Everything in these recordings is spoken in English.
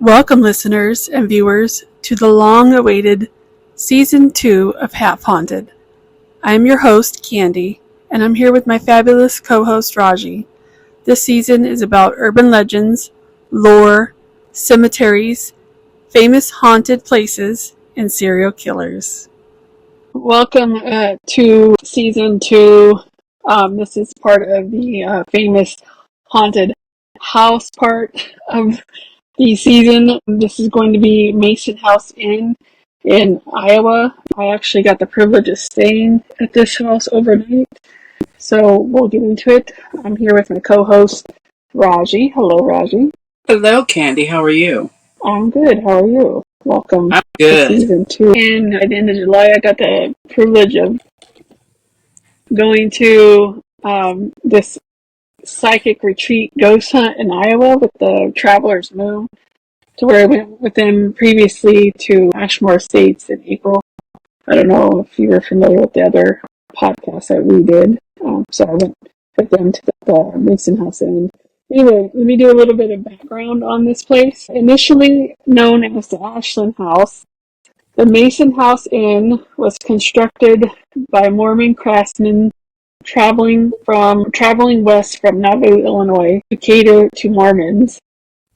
Welcome, listeners and viewers, to the long-awaited Season 2 of Half Haunted. I am your host, Candi, and I'm here with my fabulous co-host, Raji. This season is about urban legends, lore, cemeteries, famous haunted places, and serial killers. Welcome to Season 2. This is part of the famous haunted house part of the season. This is going to be Mason House Inn in Iowa. I actually got the privilege of staying at this house overnight, so we'll get into it. I'm here with my co-host, Raji. Hello, Raji. Hello, Candi. How are you? I'm good. How are you? Welcome I'm to good. Season 2. And at the end of July, I got the privilege of going to this psychic retreat ghost hunt in Iowa with the Traveler's Moon, to where I went with them previously to Ashmore Estates in April. I don't know if you were familiar with the other podcast that we did. So I went with them to the Mason House Inn. Anyway, let me do a little bit of background on this place. Initially known as the Ashland House, the Mason House Inn was constructed by Mormon craftsmen traveling west from Nauvoo, Illinois, to cater to Mormons,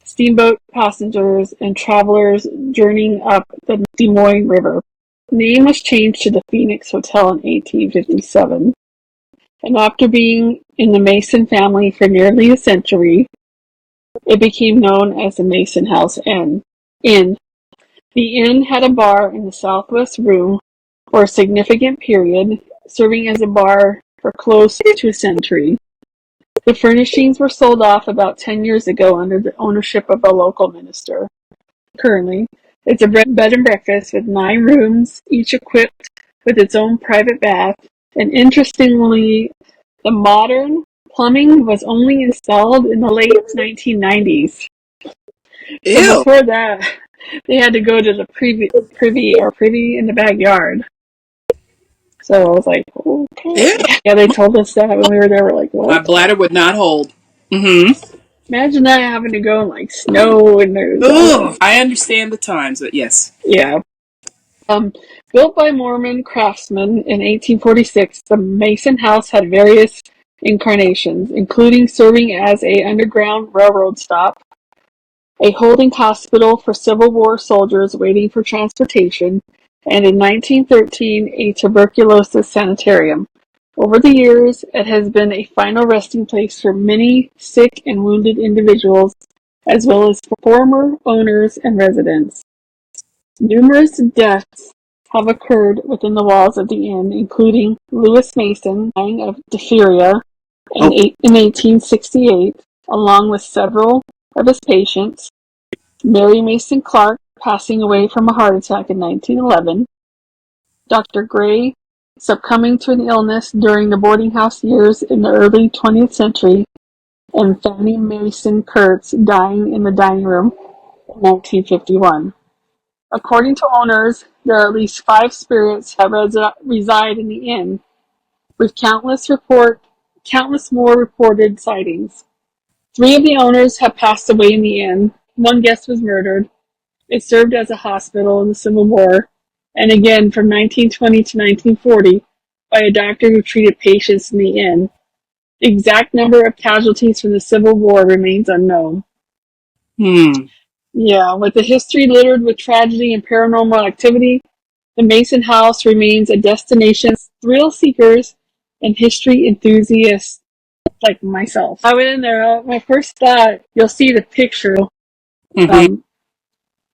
steamboat passengers, and travelers journeying up the Des Moines River. The name was changed to the Phoenix Hotel in 1857, and after being in the Mason family for nearly a century, it became known as the Mason House Inn. The inn had a bar in the southwest room for a significant period, serving as a bar for close to a century. The furnishings were sold off about 10 years ago under the ownership of a local minister. Currently, it's a bed and breakfast with 9 rooms, each equipped with its own private bath, and interestingly, the modern plumbing was only installed in the late 1990s. So before that, they had to go to the privy in the backyard. So I was like, okay. Ew. Yeah, they told us that when we were there. We're like, what? My bladder would not hold. Mm-hmm. Imagine that having to go in like snow and there's. I understand the times, but yes. Yeah. Built by Mormon craftsmen in 1846, the Mason House had various incarnations, including serving as a underground railroad stop, a holding hospital for Civil War soldiers waiting for transportation, and in 1913, a tuberculosis sanitarium. Over the years, it has been a final resting place for many sick and wounded individuals, as well as for former owners and residents. Numerous deaths have occurred within the walls of the inn, including Lewis Mason dying of diphtheria in 1868, along with several of his patients, Mary Mason Clark passing away from a heart attack in 1911, Dr. Gray succumbing to an illness during the boarding house years in the early 20th century, and Fannie Mason Kurtz dying in the dining room in 1951. According to owners, there are at least 5 spirits that reside in the inn, with countless more reported sightings. 3 of the owners have passed away in the inn. 1 guest was murdered. It served as a hospital in the Civil War, and again from 1920 to 1940 by a doctor who treated patients in the inn. The exact number of casualties from the Civil War remains unknown. Yeah, with a history littered with tragedy and paranormal activity, the Mason House remains a destination for thrill seekers and history enthusiasts like myself. I went in there, my first thought, you'll see the picture.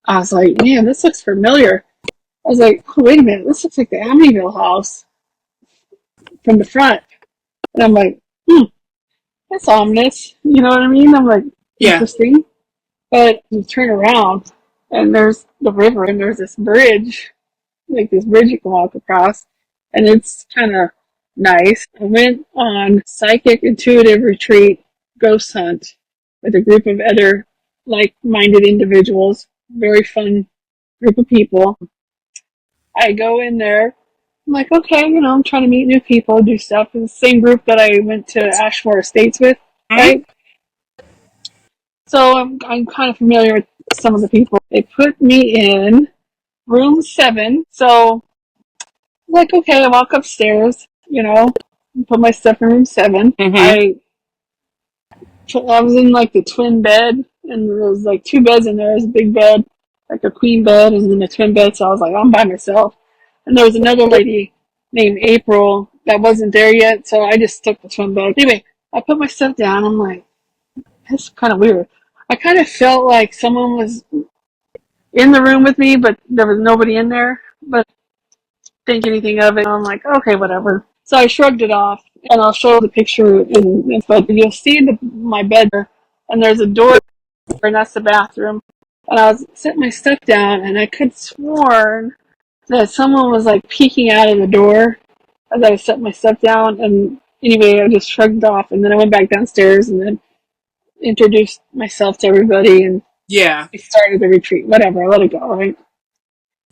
I was like, man, this looks familiar. I was like, oh, wait a minute, this looks like the Amityville house from the front. And I'm like, that's ominous. You know what I mean? I'm like, interesting. But you turn around, and there's the river, and there's this bridge, like this bridge you can walk across, and it's kind of nice. I went on psychic intuitive retreat ghost hunt with a group of other like-minded individuals. Very fun group of people. I go in there. I'm like, okay, I'm trying to meet new people, do stuff. It's the same group that I went to Ashmore Estates with, right? So I'm kind of familiar with some of the people. They put me in room 7. So, like, okay, I walk upstairs, put my stuff in room 7. Mm-hmm. I was in like the twin bed, and there was like 2 beds in there. There's a big bed, like a queen bed, and then a twin bed. So I was like, I'm by myself. And there was another lady named April that wasn't there yet, so I just took the twin bed. Anyway, I put my stuff down. I'm like, that's kind of weird. I kind of felt like someone was in the room with me, but there was nobody in there. But think anything of it. I'm like, okay, whatever. So I shrugged it off, and I'll show the picture but you'll see my bed, and there's a door, and that's the bathroom. And I was setting my stuff down, and I could sworn that someone was like peeking out of the door as I was setting my stuff down. And anyway, I just shrugged it off, and then I went back downstairs, and then introduced myself to everybody, and Yeah. we started the retreat. Whatever, I let it go, right?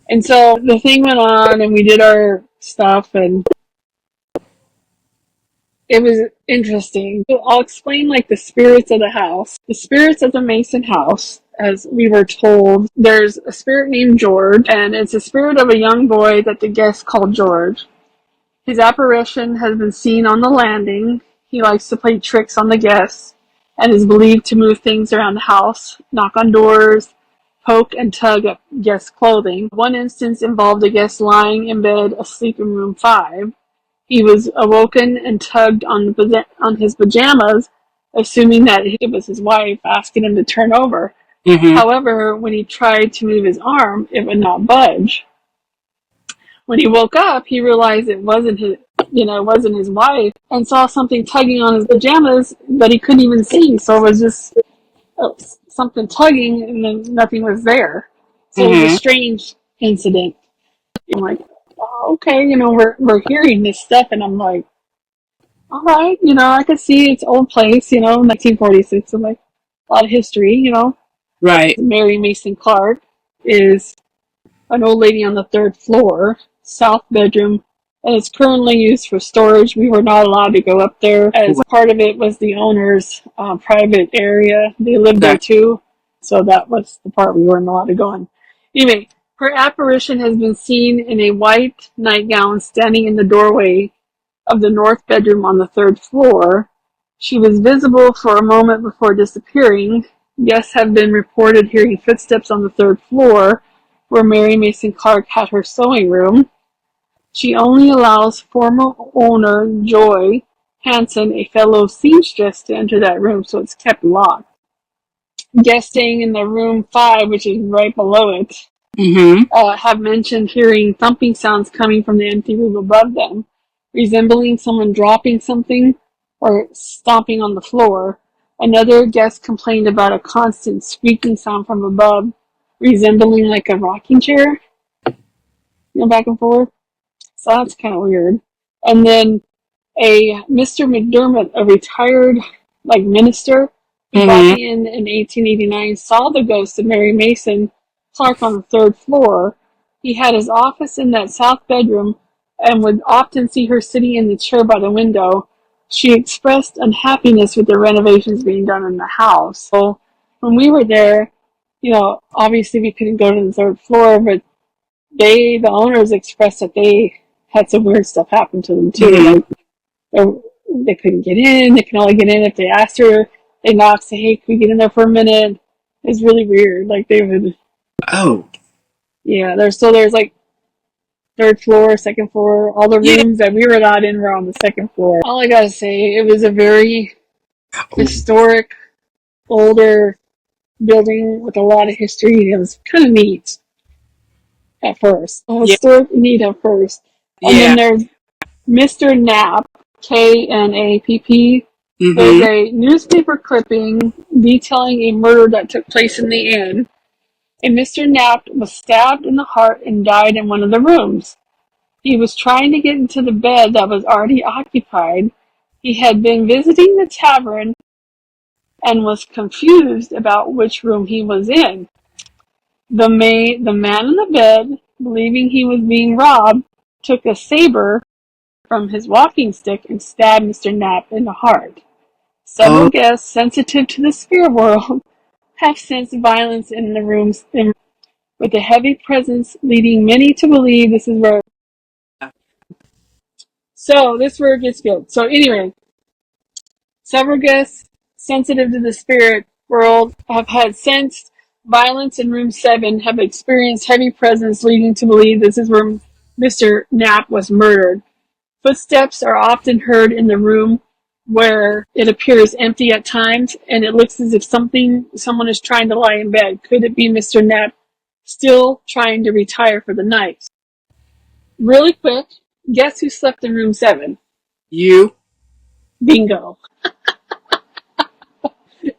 And so the thing went on, and we did our stuff, and it was interesting. I'll explain like the spirits of the house. The spirits of the Mason house, as we were told, there's a spirit named George, and it's a spirit of a young boy that the guests called George. His apparition has been seen on the landing. He likes to play tricks on the guests and is believed to move things around the house, knock on doors, poke and tug at guests' clothing. One instance involved a guest lying in bed asleep in room 5. He was awoken and tugged on his pajamas, assuming that it was his wife asking him to turn over. Mm-hmm. However, when he tried to move his arm, it would not budge. When he woke up, he realized it wasn't his wife, and saw something tugging on his pajamas, but he couldn't even see. So it was just something tugging, and then nothing was there. So it was a Mm-hmm. strange incident. I'm like, oh, okay, we're hearing this stuff, and I'm like, all right, I could see it's old place, 1946, and like a lot of history, Right. Mary Mason Clark is an old lady on the 3rd floor, south bedroom, and it's currently used for storage. We were not allowed to go up there, as part of it was the owner's private area. They lived there Gotcha. too, so that was the part we weren't allowed to go in. Anyway, her apparition has been seen in a white nightgown standing in the doorway of the north bedroom on the 3rd floor. She was visible for a moment before disappearing. Guests have been reported hearing footsteps on the 3rd floor, where Mary Mason Clark had her sewing room. She only allows former owner Joy Hanson, a fellow seamstress, to enter that room, so it's kept locked. Guests staying in the room 5, which is right below it, Mm-hmm. have mentioned hearing thumping sounds coming from the empty room above them, resembling someone dropping something or stomping on the floor. Another guest complained about a constant squeaking sound from above, resembling like a rocking chair, back and forth. So that's kind of weird. And then a Mr. McDermott, a retired minister who bought Mm-hmm. the inn in 1889, saw the ghost of Mary Mason Clark on the 3rd floor. He had his office in that south bedroom and would often see her sitting in the chair by the window. She expressed unhappiness with the renovations being done in the house. So when we were there, obviously we couldn't go to the 3rd floor, but the owners expressed that they had some weird stuff happen to them too. Mm-hmm. Like they couldn't get in. They can only get in if they asked her. They knocked, say, "Hey, can we get in there for a minute?" It's really weird. Like they would, Oh. yeah. There's like 3rd floor, 2nd floor. All the Yeah. rooms that we were allowed in were on the 2nd floor. All I gotta say, it was a very Ooh. historic, older building with a lot of history. It was kind of neat at first. Yeah. Historic, neat at first, and then Yeah. there's Mr. Knapp, Knapp. There's Mm-hmm. a newspaper clipping detailing a murder that took place in the inn. And Mr. Knapp was stabbed in the heart and died in one of the rooms. He was trying to get into the bed that was already occupied. He had been visiting the tavern and was confused about which room he was in. The man in the bed, believing he was being robbed, took a saber from his walking stick and stabbed Mr. Knapp in the heart. Several Oh. guests sensitive to the spirit world have sensed violence in the rooms, with a heavy presence leading many to believe this is where. So this word gets good. So anyway, several guests sensitive to the spirit world have had sensed violence in room 7, have experienced heavy presence leading to believe this is where Mr. Knapp was murdered. Footsteps are often heard in the room where it appears empty at times, and it looks as if someone is trying to lie in bed. Could it be Mr. Knapp still trying to retire for the night? Really quick, guess who slept in room 7? You. Bingo.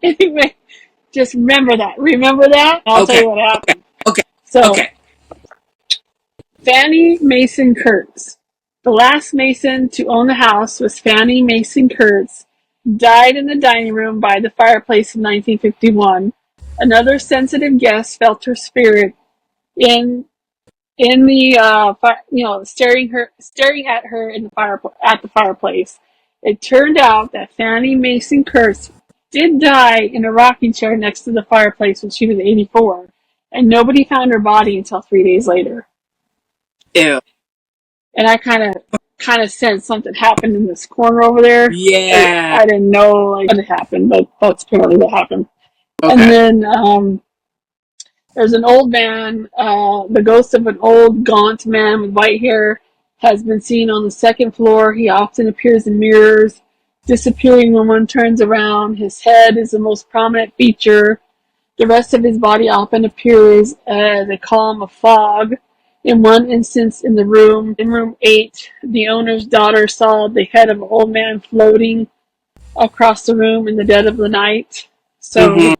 Anyway, just remember that. I'll tell Okay. you what Okay. happened. Okay. So, Okay. Fannie Mason Kurtz. The last Mason to own the house was Fannie Mason Kurtz, died in the dining room by the fireplace in 1951. Another sensitive guest felt her spirit in the staring at her in the fireplace. It turned out that Fannie Mason Kurtz did die in a rocking chair next to the fireplace when she was 84, and nobody found her body until 3 days later. Ew. And I kind of sensed something happened in this corner over there. Yeah. I didn't know what had happened, but that's apparently what happened. And Okay. then there's an old man, the ghost of an old gaunt man with white hair has been seen on the second floor. He often appears in mirrors, disappearing when one turns around. His head is the most prominent feature. The rest of his body often appears as a column of fog. In one instance in room 8, the owner's daughter saw the head of an old man floating across the room in the dead of the night. Mm-hmm. So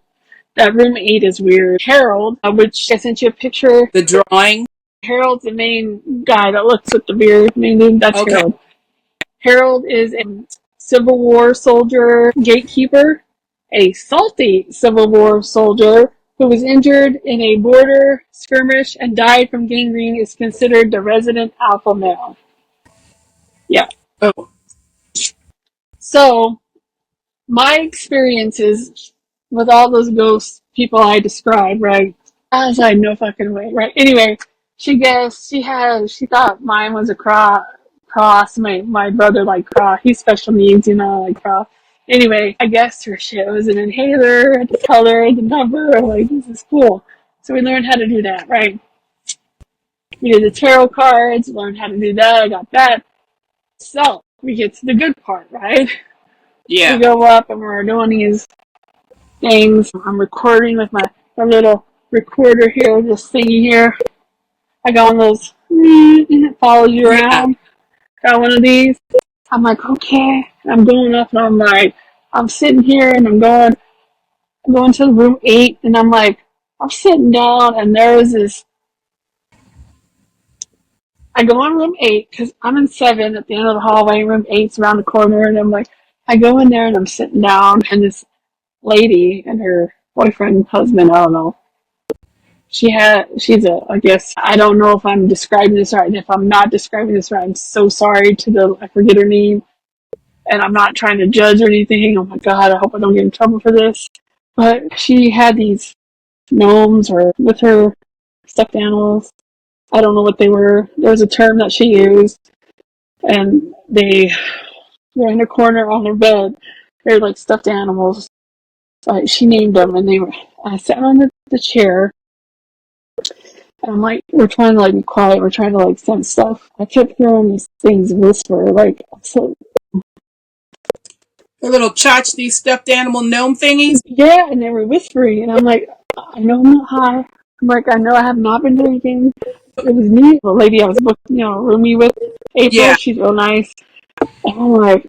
that room 8 is weird. Harold, which I sent you a picture. The drawing. Harold's the main guy that looks with the beard. Main dude, that's Okay. Harold. Harold is a Civil War soldier gatekeeper, a salty Civil War soldier who was injured in a border skirmish and died from gangrene, is considered the resident alpha male. Yeah. Oh. So, my experiences with all those ghost people I described, right? I was like, no fucking way, right? Anyway, she guessed, she thought mine was a cross. My brother like cross. He's special needs, like cross. Anyway, I guessed her shit was an inhaler, the color, the number, like, this is cool. So we learned how to do that, right? We did the tarot cards, learned how to do that, I got that. So, we get to the good part, right? We Yeah. go up and we're doing these things. I'm recording with my little recorder here, this thingy here. I got one of those, and it follows you Yeah. around. Got one of these. I'm like, okay. I'm going up and I'm like, I'm sitting here and I'm going to room 8 and I'm like, I'm sitting down and there's this, I go in room 8 because I'm in 7 at the end of the hallway. Room 8's around the corner and I'm like, I go in there and I'm sitting down and this lady and her boyfriend, husband, I don't know. I guess, I don't know if I'm describing this right. And if I'm not describing this right, I'm so sorry I forget her name. And I'm not trying to judge or anything. Oh my God, I hope I don't get in trouble for this. But she had these gnomes or with her stuffed animals. I don't know what they were. There was a term that she used. And they were in a corner on their bed. They're like stuffed animals. She named them and I sat on the chair. And I'm like, we're trying to like be quiet. We're trying to like sense stuff. I kept hearing these things whisper, like, so. The little tchotchke stuffed animal gnome thingies. Yeah, and they were whispering, and I'm like, I know I'm not high. I'm like, I know I have not been drinking. It was me, the lady I was booked, roomie with, April. Yeah. She's real nice. And when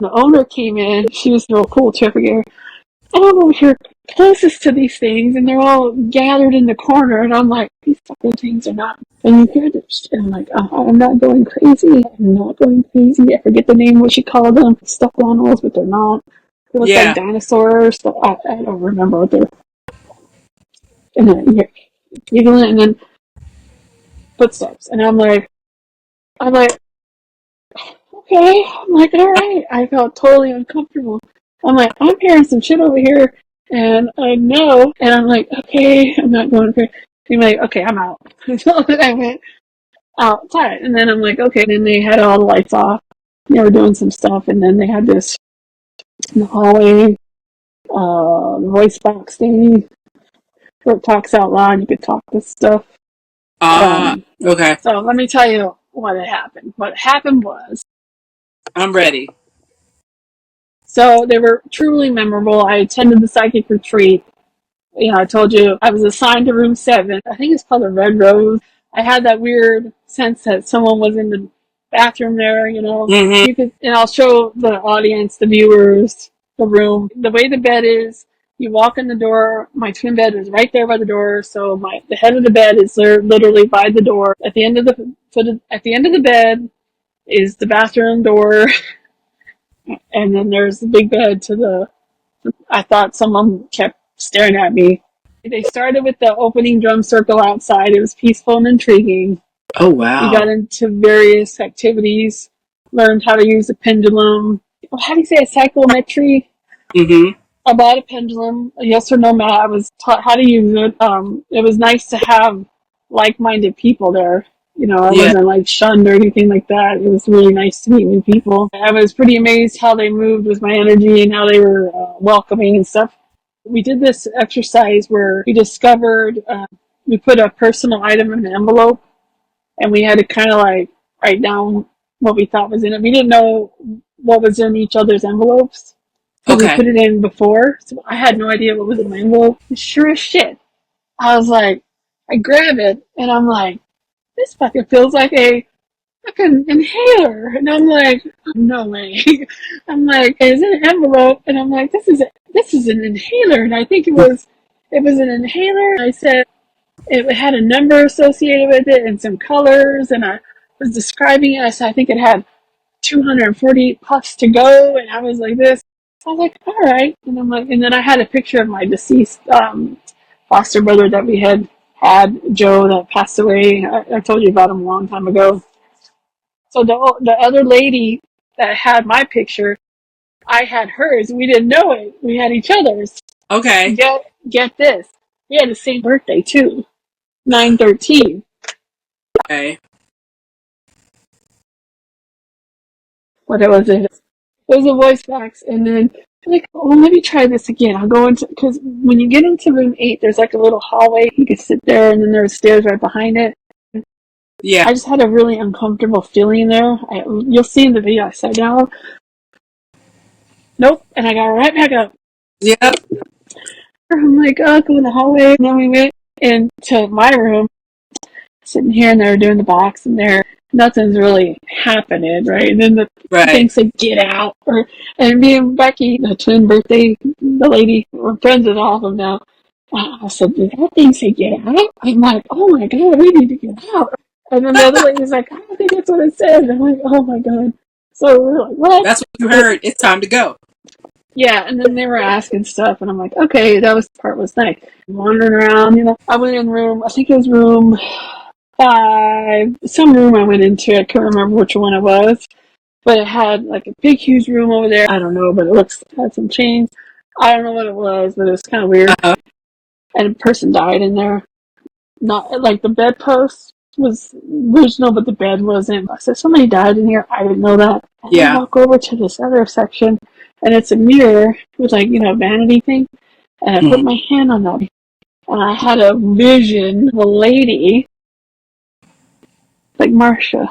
the owner came in, she was real cool too. I forget her. And I'm over here closest to these things, and they're all gathered in the corner, and I'm like, these fucking things are not. And you hear this, and I'm like, I'm not going crazy. I'm not going crazy. I forget the name, what she called them, stuffed animals, but they're not. They look like Yeah. dinosaurs. So I don't remember what they're. And then you're giggling, and then footsteps, and I'm like, okay. I'm like, all right. I felt totally uncomfortable. I'm like, I'm hearing some shit over here. And I know, and I'm like, okay, I'm not going for. I'm like, okay, I'm out. So I went outside, and then I'm like, okay. Then they had all the lights off. They were doing some stuff, and then they had this in the hallway voice box thingy where it talks out loud. You could talk this stuff. Ah, okay. So let me tell you what had happened. What happened was, I'm ready. so they were truly memorable. I attended the psychic retreat. I told you I was assigned to room 7. I think it's called the Red Rose. I had that weird sense that someone was in the bathroom there, Mm-hmm. You could, and I'll show the audience, the viewers, the room. The way the bed is, you walk in the door, my twin bed is right there by the door, so the head of the bed is there literally by the door. At the end of the bed is the bathroom door, and then there's the big bed I thought someone kept staring at me. They started with the opening drum circle outside. It was peaceful and intriguing. Oh, We got wow. into various activities, learned how to use a pendulum. How do you say a psychometry? Mm-hmm. About a pendulum, a yes or no matter. I was taught how to use it. It was nice to have like-minded people there. I Yeah. wasn't like shunned or anything like that. It was really nice to meet new people. I was pretty amazed how they moved with my energy and how they were welcoming and stuff. We did this exercise where we put a personal item in an envelope and we had to kind of like write down what we thought was in it. We didn't know what was in each other's envelopes because we Okay. put it in before. So I had no idea what was in my envelope. Sure as shit. I was like, I grab it and I'm like, this fucking feels like a fucking inhaler. And I'm like, no way. I'm like, it's in an envelope. And I'm like, this is an inhaler. And I think it was an inhaler. I said, it had a number associated with it and some colors, and I was describing it. I said, I think it had 240 puffs to go, and I was like this. I was like, all right, and I'm like, and then I had a picture of my deceased foster brother that we had, Joe, that passed away. I told you about him a long time ago. So the other lady that had my picture, I had hers. We didn't know it. We had each other's. Okay. Get this. We had the same birthday too, 9/13. Okay. What it was it? It was a voice box, and then I'm like, oh, let me try this again. I'll go into because when you get into room 8, there's like a little hallway. You can sit there, and then there's stairs right behind it. Yeah. I just had a really uncomfortable feeling there. You'll see in the video. I sat down. Nope, and I got right back up. Yep. I'm like, oh, go in the hallway, and then we went into my room, sitting here, and they were doing the box, and there nothing's really happening, right? And then the thing Right. said, "Get out!" And me and Becky, the twin birthday, the lady, we're friends with all of them now. I said, "Did that thing say get out?" I'm like, "Oh my god, we need to get out!" And then the other lady's like, "I don't think that's what it said." And I'm like, "Oh my god!" So we're like, "What?" That's what you But heard. It's time to go. yeah, and then they were asking stuff, and I'm like, "Okay, that was the part was nice." Wandering around, I went in room. I think it was room 5, some room I went into. I can't remember which one it was, but it had like a big, huge room over there. I don't know, but had some chains. I don't know what it was, but it was kind of weird. Uh-huh. And a person died in there. Not like the bedpost was original, but the bed wasn't. I said somebody died in here. I didn't know that. And I Yeah. walk over to this other section, and it's a mirror with like a vanity thing. And I put Mm. my hand on that, and I had a vision of a lady like Marsha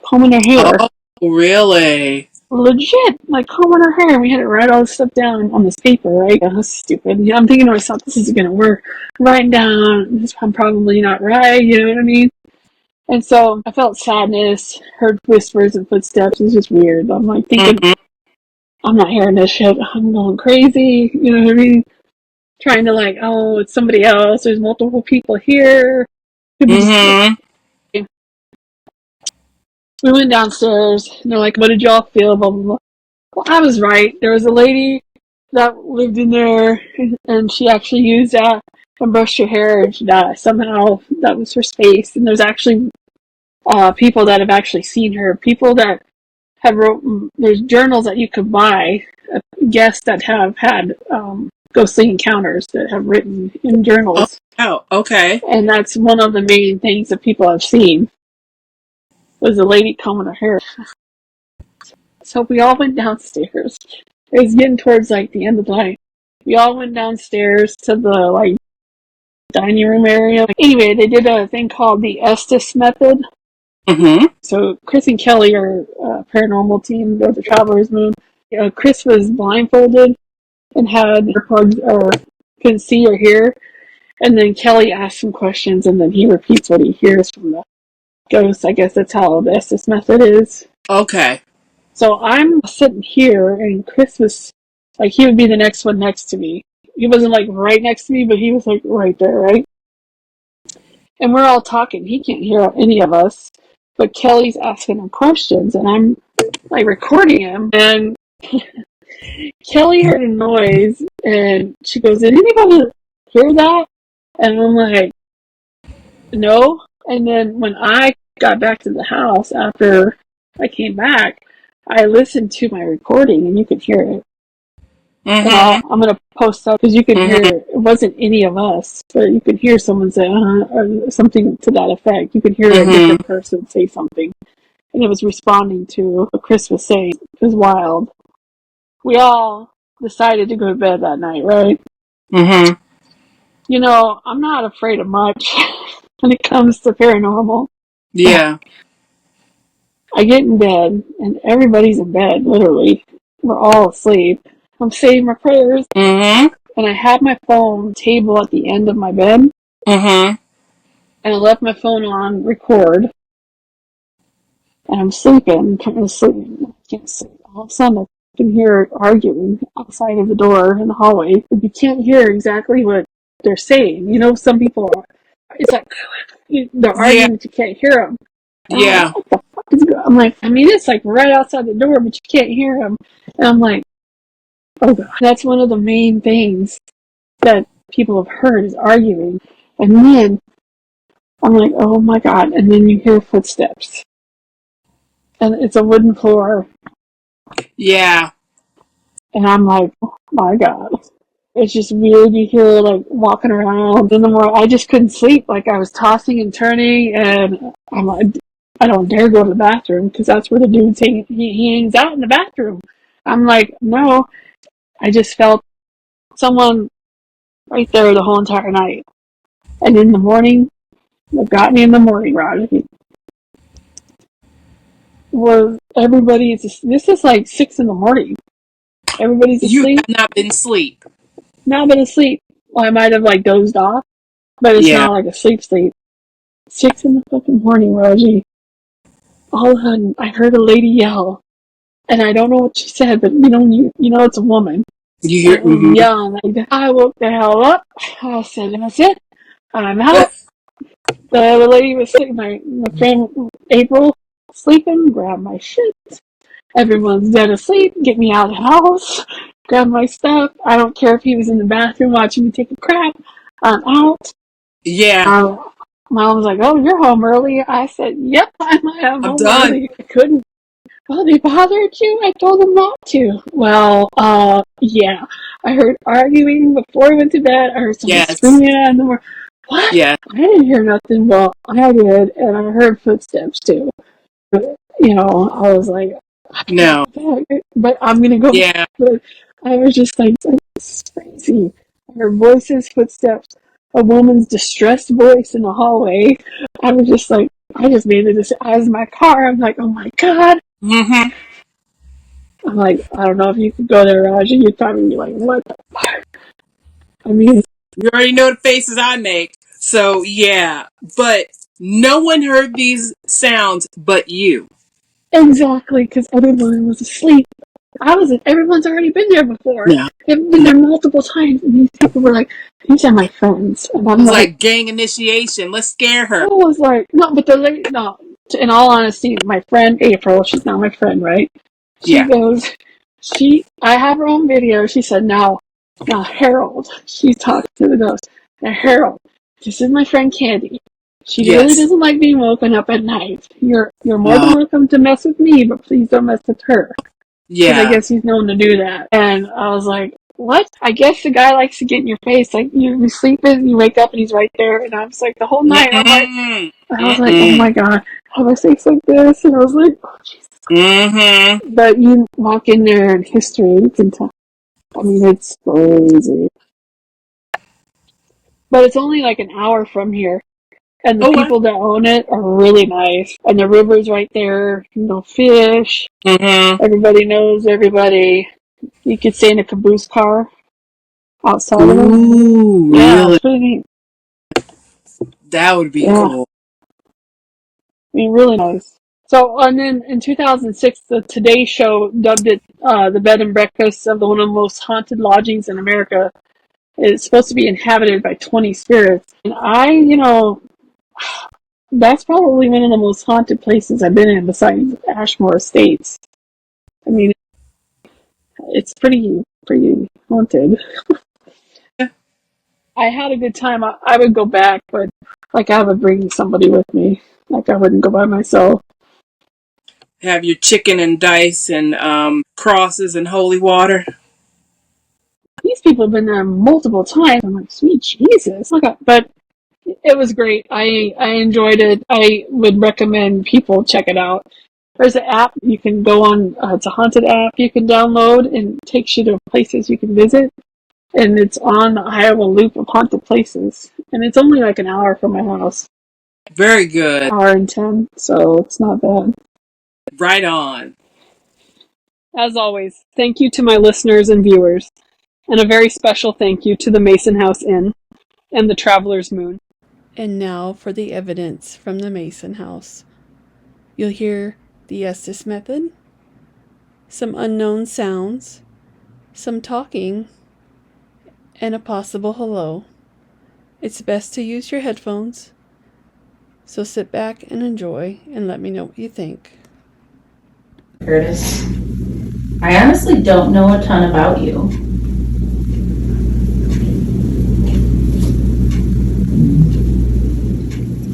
combing her hair. Oh, really? Legit, like combing her hair. We had to write all this stuff down on this paper, right? Oh, that's stupid. I'm thinking to myself, this isn't going to work. Writing down, I'm probably not right, you know what I mean? And so I felt sadness, heard whispers and footsteps. It was just weird. I'm like thinking, Mm-hmm. I'm not hearing this shit. I'm going crazy, you know what I mean? Trying to like, oh, it's somebody else. There's multiple people here. Could be just Mm-hmm. we went downstairs and they're like, what did y'all feel? Blah, blah, blah. Well, I was right. There was a lady that lived in there and she actually used that and brushed her hair and she died. Somehow that was her space. And there's actually people that have actually seen her. People that have wrote, there's journals that you could buy, guests that have had ghostly encounters that have written in journals. Oh, okay. And that's one of the main things that people have seen was a lady combing her hair. So we all went downstairs. It was getting towards like the end of the night. We all went downstairs to the like dining room area. Anyway, they did a thing called the Estes method. Mm-hmm. So Chris and Kelly are a paranormal team, they're the Traveler's Moon. Chris was blindfolded and had earplugs or couldn't see or hear. And then Kelly asks some questions and then he repeats what he hears from the ghost. I guess that's how the Estes method is. Okay. So I'm sitting here and Chris was like, he would be the next one next to me. He wasn't like right next to me, but he was like right there, right? And we're all talking. He can't hear any of us, but Kelly's asking him questions and I'm like recording him. And Kelly heard a noise and she goes, did anybody hear that? And I'm like, no. And then when I got back to the house after I came back, I listened to my recording and you could hear it. Mm-hmm. And I'm going to post up because you could Mm-hmm. hear, it wasn't any of us, but you could hear someone say, or something to that effect. You could hear a different person say something. And it was responding to what Chris was saying. It was wild. We all decided to go to bed that night, right? Mm-hmm. You know, I'm not afraid of much when it comes to paranormal. Yeah. I get in bed, and everybody's in bed, literally. We're all asleep. I'm saying my prayers, Mm-hmm. and I had my phone table at the end of my bed, Mm-hmm. and I left my phone on record, and I'm sleeping, trying to sleep. I can't sleep. All of a sudden, I can hear arguing outside of the door in the hallway. You can't hear exactly what they're saying. You know, some people are, it's like they're Yeah. arguing, but you can't hear them. And I'm Yeah. like, what the fuck is going on? I'm like, I mean, it's like right outside the door, but you can't hear them. And I'm like, oh god. That's one of the main things that people have heard is arguing. And then I'm like, oh my god. And then you hear footsteps. And it's a wooden floor. Yeah. And I'm like, oh my god. It's just weird. You hear like walking around in the morning. I just couldn't sleep. Like I was tossing and turning, and I'm like, I don't dare go to the bathroom because that's where the dude's he hangs out in the bathroom. I'm like, no. I just felt someone right there the whole entire night. And in the morning, what got me in the morning, Raj, was everybody's. This is like 6 in the morning. Everybody's You asleep. have not been asleep. Now been asleep. Well, I might have like dozed off, but it's Yeah. not like a sleep. 6 in the fucking morning, Rosie. All of a sudden, I heard a lady yell, and I don't know what she said, but you know it's a woman. You hear? Mm-hmm. Yelling like that. I woke the hell up. I said, that's it. I'm out. The other lady was sleeping. My friend April sleeping. Grab my shit. Everyone's dead asleep. Get me out of the house. Grab my stuff. I don't care if he was in the bathroom watching me take a crap. I'm out. Yeah. Mom was like, oh, you're home early. I said, yep, I'm I'm home done. early. I couldn't. Oh, they bothered you? I told them not to. Well, yeah. I heard arguing before I went to bed. I heard someone Yes. screaming at them. What? Yeah. I didn't hear nothing. Well, I did, and I heard footsteps too. But, I was like, No. but I'm gonna go. Yeah. But I was just like, this is crazy. I heard voices, footsteps, a woman's distressed voice in the hallway. I was just like, I just made it as my car. I'm like, oh my god. Mm-hmm. I'm like, I don't know if you could go there, Raj, and you'd probably be like, what the fuck? I mean, You already know the faces I make. So, yeah. But no one heard these sounds but you. exactly, because everyone was asleep. Everyone's already been there before. No. They've been there multiple times, and these people were like, these are my friends. And I'm It's like, like gang initiation. Let's scare her. I was like, no, but no, in all honesty, my friend April, she's not my friend, right? She Yeah. goes, I have her own video. She said, now, Harold, she talked to the ghost. Now, Harold, this is my friend Candi. She really Yes. doesn't like being woken up at night. You're more than No. welcome to mess with me, but please don't mess with her. Because I Yeah. guess he's known to do that. And I was like, what? I guess the guy likes to get in your face. Like, you're sleeping, and you wake up, and he's right there. And I was like, the whole night, Mm-mm. I was like, oh Mm-mm. my God, have I sex like this? And I was like, oh, Jesus. Mm-hmm. But you walk in there in history, you can tell. I mean, it's crazy. But it's only like an hour from here. And the Oh, what? people that own it are really nice. And the river's right there. No fish. Mm-hmm. Everybody knows everybody. You could stay in a caboose car outside of it. Ooh, Yeah, really? it's pretty neat. That would be Yeah, cool. I mean, really nice. So, and then in 2006, the Today Show dubbed it the bed and breakfast of one of the most haunted lodgings in America. It's supposed to be inhabited by 20 spirits. And that's probably one of the most haunted places I've been in besides Ashmore Estates. I mean, it's pretty haunted. Yeah. I had a good time. I would go back, but like I would bring somebody with me. Like I wouldn't go by myself. Have your chicken and dice and crosses and holy water. These people have been there multiple times. I'm like, sweet Jesus. But it was great. I enjoyed it. I would recommend people check it out. There's an app you can go on. It's a haunted app you can download and it takes you to places you can visit. And it's on the Iowa Loop of haunted places. And it's only like an hour from my house. Very good. Hour and 10, so it's not bad. Right on. As always, thank you to my listeners and viewers, and a very special thank you to the Mason House Inn and the Traveler's Moon. And now for the evidence from the Mason House. You'll hear the Estes method, some unknown sounds, some talking, and a possible hello. It's best to use your headphones, so sit back and enjoy and let me know what you think. Curtis, I honestly don't know a ton about you.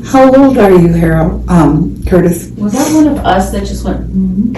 How old are you, Harold? Curtis? Was that one of us that just went, mm-hmm?